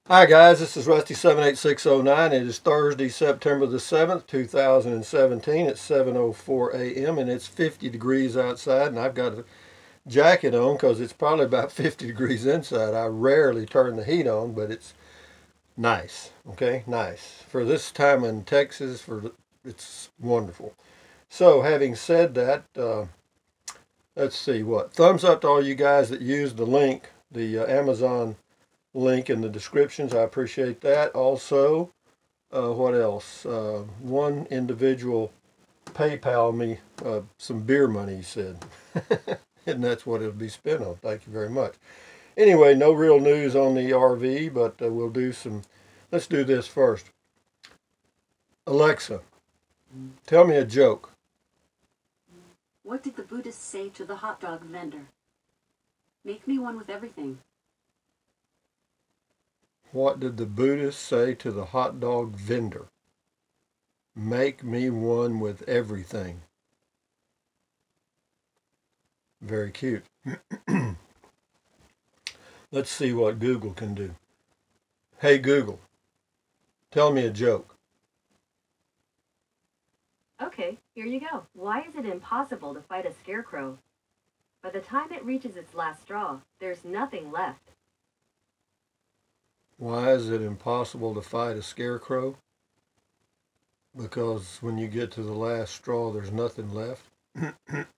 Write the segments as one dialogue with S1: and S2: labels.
S1: Hi guys, this is Rusty78609. It is Thursday, September the 7th, 2017. It's 7:04 a.m. and it's 50 degrees outside, and I've got a jacket on because it's probably about 50 degrees inside. I rarely turn the heat on, but it's nice. Okay, nice. For this time in Texas, it's wonderful. So, having said that, let's see what. Thumbs up to all you guys that used the link, the Amazon link in the descriptions. I appreciate that. Also, what else? One individual PayPal me some beer money, he said. And that's what it'll be spent on. Thank you very much. Anyway, no real news on the RV, but we'll do some. Let's do this first. Alexa, tell me a joke.
S2: What did the Buddhist say to the hot dog vendor? Make me one with everything.
S1: What did the Buddhist say to the hot dog vendor? Make me one with everything. Very cute. Let's see what Google can do. Hey Google, tell me a joke.
S3: Okay, here you go. Why is it impossible to fight a scarecrow? By the time it reaches its last straw, there's nothing left.
S1: Why is it impossible to fight a scarecrow? Because when you get to the last straw, there's nothing left.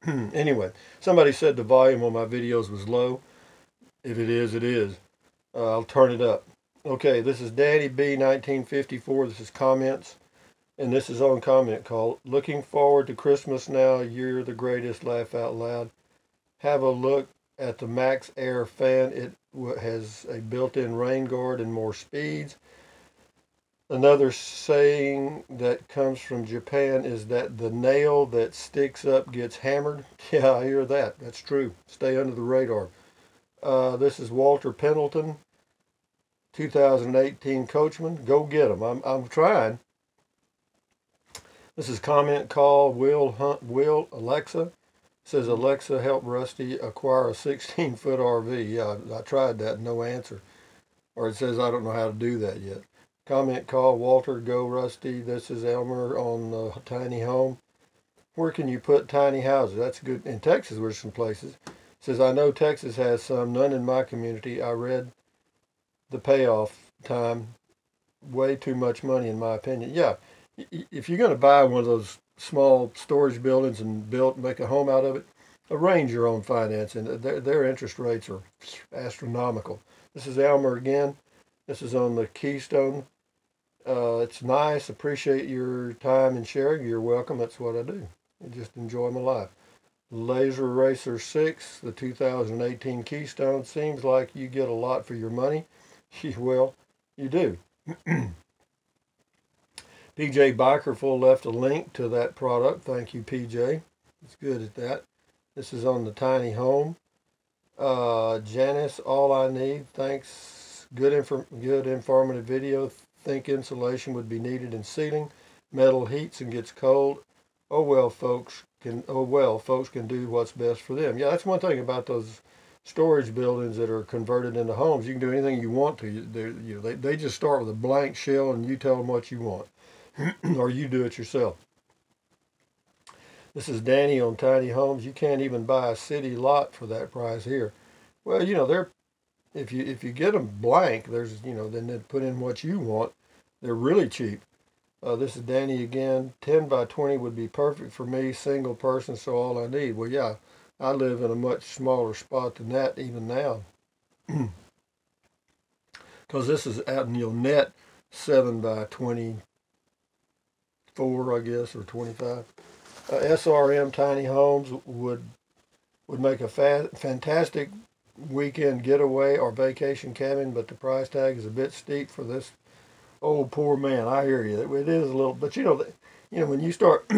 S1: Anyway, somebody said the volume on my videos was low. If it is, it is. I'll turn it up. Okay, this is Daddy B 1954. This is comments. And this is on comment called Looking Forward to Christmas Now. You're the greatest. Laugh out loud. Have a look at the Max Air fan. It has a built-in rain guard and more speeds. Another saying that comes from Japan is that the nail that sticks up gets hammered. Yeah, I hear that. That's true. Stay under the radar. This is Walter Pendleton, 2018 Coachman. Go get him. I'm trying. This is comment call Will Alexa. Says Alexa help Rusty acquire a 16-foot RV. Yeah, I tried that. No answer. Or it says I don't know how to do that yet. Comment call Walter go Rusty. This is Elmer on Tiny Home. Where can you put tiny houses? That's good. In Texas, there's some places. Says I know Texas has some. None in my community. I read the payoff time. Way too much money in my opinion. Yeah, if you're going to buy one of those small storage buildings and make a home out of it, arrange your own financing. Their interest rates are astronomical. This is Elmer again. This is on the Keystone. It's nice. Appreciate your time and sharing. You're welcome. That's what I do. I just enjoy my life. Laser Racer 6, the 2018 Keystone. Seems like you get a lot for your money. Well, you do. PJ Bikerful left a link to that product. Thank you, PJ. It's good at that. This is on the tiny home. Janice, all I need. Thanks. Good informative video. Think insulation would be needed in ceiling. Metal heats and gets cold. Folks can do what's best for them. Yeah, that's one thing about those storage buildings that are converted into homes. You can do anything you want to. They just start with a blank shell and you tell them what you want. Or you do it yourself. This is Danny on Tiny Homes. You can't even buy a city lot for that price here. Well, they're if you get them blank, then they put in what you want. They're really cheap. This is Danny again. 10 by 20 would be perfect for me, single person, so all I need. Well, yeah, I live in a much smaller spot than that even now. Because this is out in net 7 by 24, I guess, or 25. SRM Tiny Homes would make a fantastic weekend getaway or vacation cabin, but the price tag is a bit steep for this old poor man. I hear you. It is a little, but when you start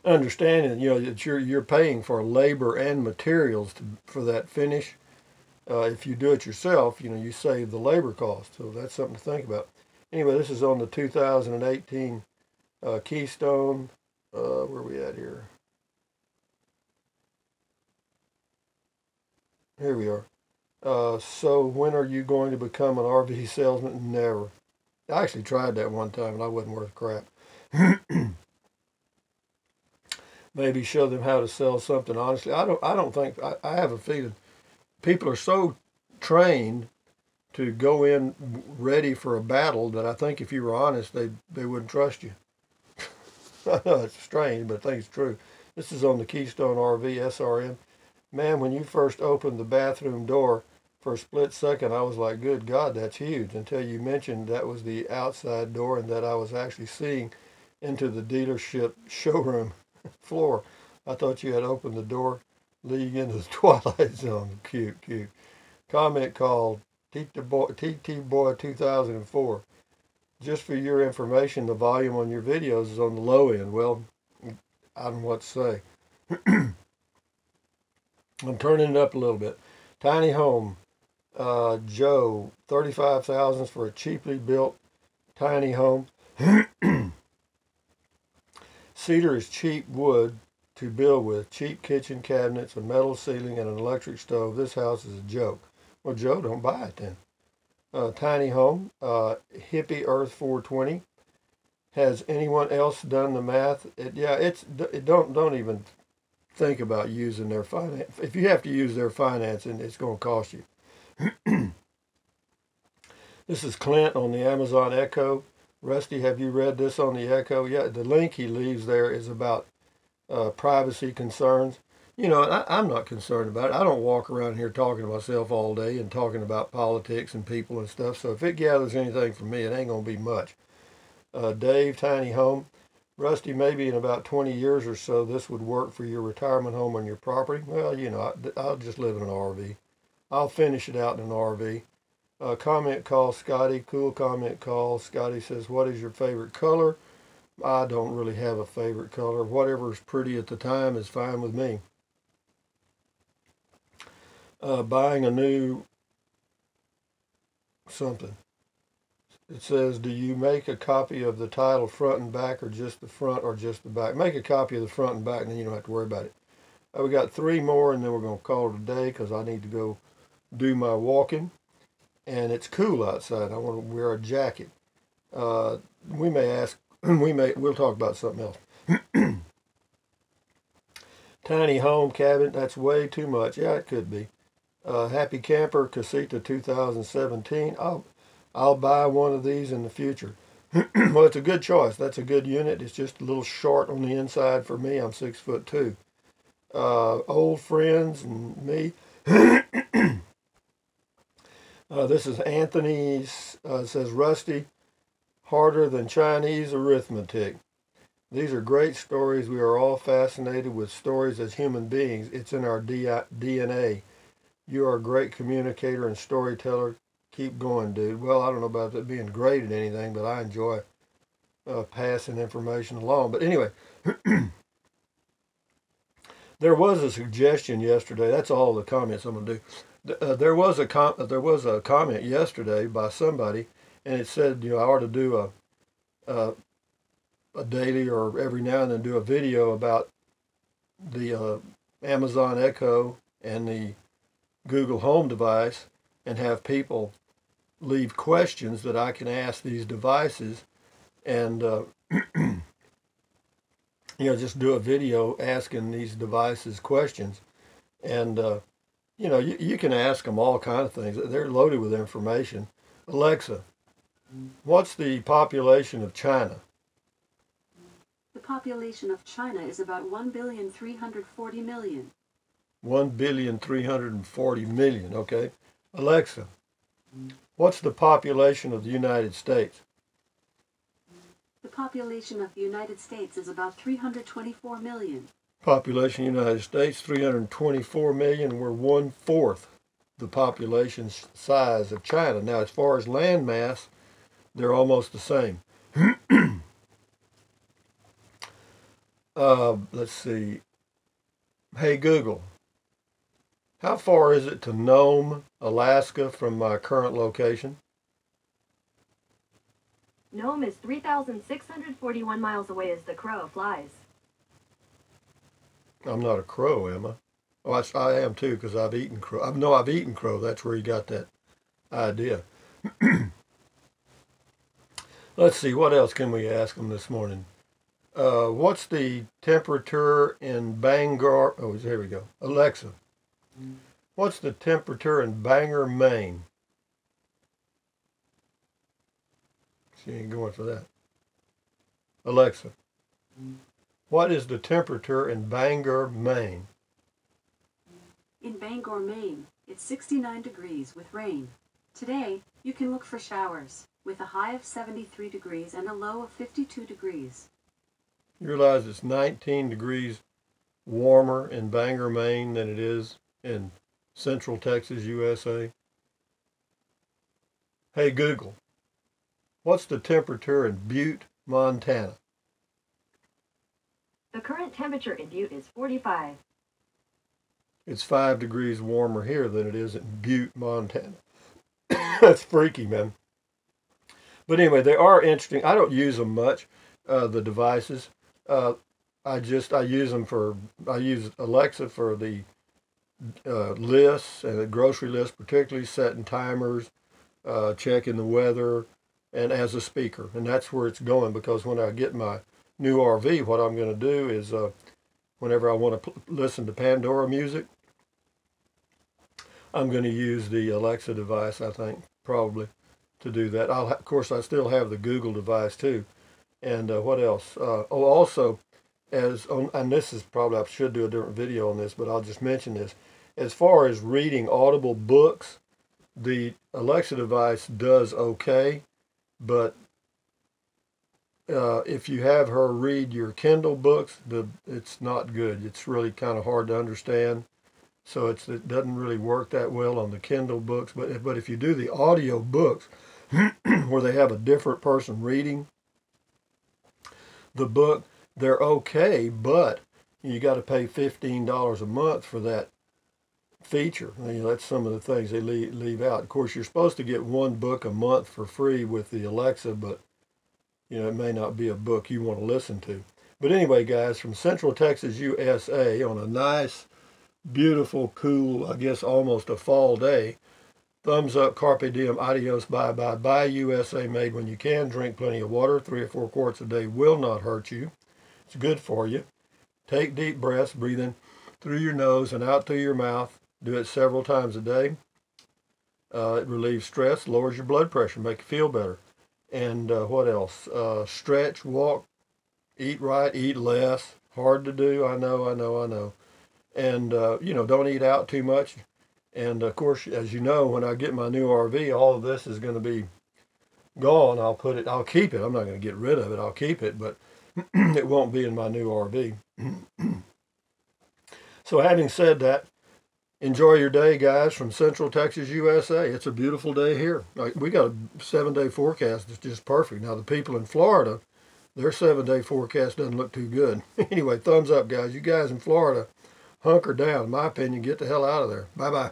S1: understanding, that you're paying for labor and materials for that finish. If you do it yourself, you save the labor cost. So that's something to think about. Anyway, this is on the 2018 Keystone. Where are we at here? Here we are. So when are you going to become an RV salesman? Never. I actually tried that one time and I wasn't worth crap. Maybe show them how to sell something honestly. I don't think I have a feeling people are so trained to go in ready for a battle that I think if you were honest, they wouldn't trust you. I know it's strange, but I think it's true. This is on the Keystone RV SRM. Man, when you first opened the bathroom door, for a split second, I was like, good God, that's huge, until you mentioned that was the outside door and that I was actually seeing into the dealership showroom floor. I thought you had opened the door leading into the Twilight Zone. Cute, cute. Comment called TT Boy 2004. Just for your information, the volume on your videos is on the low end. Well, I don't know what to say. I'm turning it up a little bit. Tiny home. Joe, 35,000 for a cheaply built tiny home. Cedar is cheap wood to build with. Cheap kitchen cabinets, a metal ceiling, and an electric stove. This house is a joke. Well, Joe, don't buy it then. Tiny home. Hippie Earth 420. Has anyone else done the math? Don't even think about using their finance. If you have to use their financing, it's going to cost you. This is Clint on the Amazon Echo. Rusty, have you read this on the Echo? Yeah, the link he leaves there is about privacy concerns. You know, I'm not concerned about it. I don't walk around here talking to myself all day and talking about politics and people and stuff. So if it gathers anything from me, it ain't going to be much. Dave, tiny home. Rusty, maybe in about 20 years or so, this would work for your retirement home on your property. Well, you know, I'll just live in an RV. I'll finish it out in an RV. Comment call, Scotty. Cool comment call. Scotty says, what is your favorite color? I don't really have a favorite color. Whatever's pretty at the time is fine with me. Buying a new something. It says, do you make a copy of the title front and back, or just the front or just the back? Make a copy of the front and back, and then you don't have to worry about it. We got 3 more, and then we're going to call it a day because I need to go do my walking. And it's cool outside. I want to wear a jacket. We'll talk about something else. Tiny home cabin, that's way too much. Yeah, it could be. Happy Camper Casita 2017. I'll buy one of these in the future. Well, it's a good choice. That's a good unit. It's just a little short on the inside for me. I'm 6'2". Old friends and me. This is Anthony's. Says Rusty, harder than Chinese arithmetic. These are great stories. We are all fascinated with stories as human beings. It's in our DNA. You are a great communicator and storyteller. Keep going, dude. Well, I don't know about that being great at anything, but I enjoy passing information along. But anyway, there was a suggestion yesterday. That's all the comments I'm going to do. There was a comment yesterday by somebody, and it said, you know, I ought to do a daily or every now and then do a video about the Amazon Echo and the Google Home device, and have people leave questions that I can ask these devices, and you know, just do a video asking these devices questions. And you know, you can ask them all kinds of things. They're loaded with information. Alexa, what's the population of China?
S2: The population of China is about 1,340,000,000.
S1: 1,340,000,000. Okay. Alexa, what's the population of the United States?
S2: The population of the United States is about 324 million.
S1: Population of the United States, 324 million. We're 1/4 the population size of China. Now, as far as land mass, they're almost the same. Let's see. Hey, Google, how far is it to Nome, Alaska from my current location?
S3: Nome is 3,641 miles away as the crow flies.
S1: I'm not a crow, am I? Oh, I am too, because I've eaten crow. I've eaten crow. That's where he got that idea. Let's see, what else can we ask him this morning? What's the temperature in Bangor? Oh, here we go. Alexa, what's the temperature in Bangor, Maine? She ain't going for that. Alexa, what is the temperature in Bangor, Maine?
S2: In Bangor, Maine, it's 69 degrees with rain. Today, you can look for showers, with a high of 73 degrees and a low of 52 degrees.
S1: You realize it's 19 degrees warmer in Bangor, Maine than it is in Central Texas, USA? Hey Google, what's the temperature in Butte, Montana?
S3: The current temperature in Butte is 45.
S1: It's 5 degrees warmer here than it is in Butte, Montana. That's freaky, man. But anyway, they are interesting. I don't use them much, the devices. I use them for, I use Alexa for the lists and the grocery list, particularly setting timers, checking the weather, and as a speaker. And that's where it's going, because when I get my new RV, what I'm going to do is whenever I want to listen to Pandora music, I'm going to use the Alexa device, I think, probably, to do that. Of course, I still have the Google device, too. And what else? Also, and this is probably, I should do a different video on this, but I'll just mention this. As far as reading Audible books, the Alexa device does okay, but if you have her read your Kindle books, it's not good. It's really kind of hard to understand. So it doesn't really work that well on the Kindle books. But if you do the audio books, where they have a different person reading the book, they're okay, but you got to pay $15 a month for that feature. That's some of the things they leave out. Of course, you're supposed to get one book a month for free with the Alexa, but it may not be a book you want to listen to. But anyway, guys, from Central Texas, USA, on a nice, beautiful, cool, I guess almost a fall day, thumbs up, carpe diem, adios, bye-bye, buy USA, made when you can, drink plenty of water, 3 or 4 quarts a day will not hurt you. It's good for you. Take deep breaths, breathe in through your nose and out through your mouth. Do it several times a day. It relieves stress, lowers your blood pressure, make you feel better. And what else? Stretch, walk, eat right, eat less. Hard to do, I know. And, don't eat out too much. And, of course, as you know, when I get my new RV, all of this is going to be gone. I'll keep it. I'm not going to get rid of it. I'll keep it, but it won't be in my new RV. So having said that, enjoy your day, guys, from Central Texas, USA. It's a beautiful day here. We got a 7-day forecast that's just perfect. Now, the people in Florida, their 7-day forecast doesn't look too good. Anyway, thumbs up, guys. You guys in Florida, hunker down. In my opinion, get the hell out of there. Bye-bye.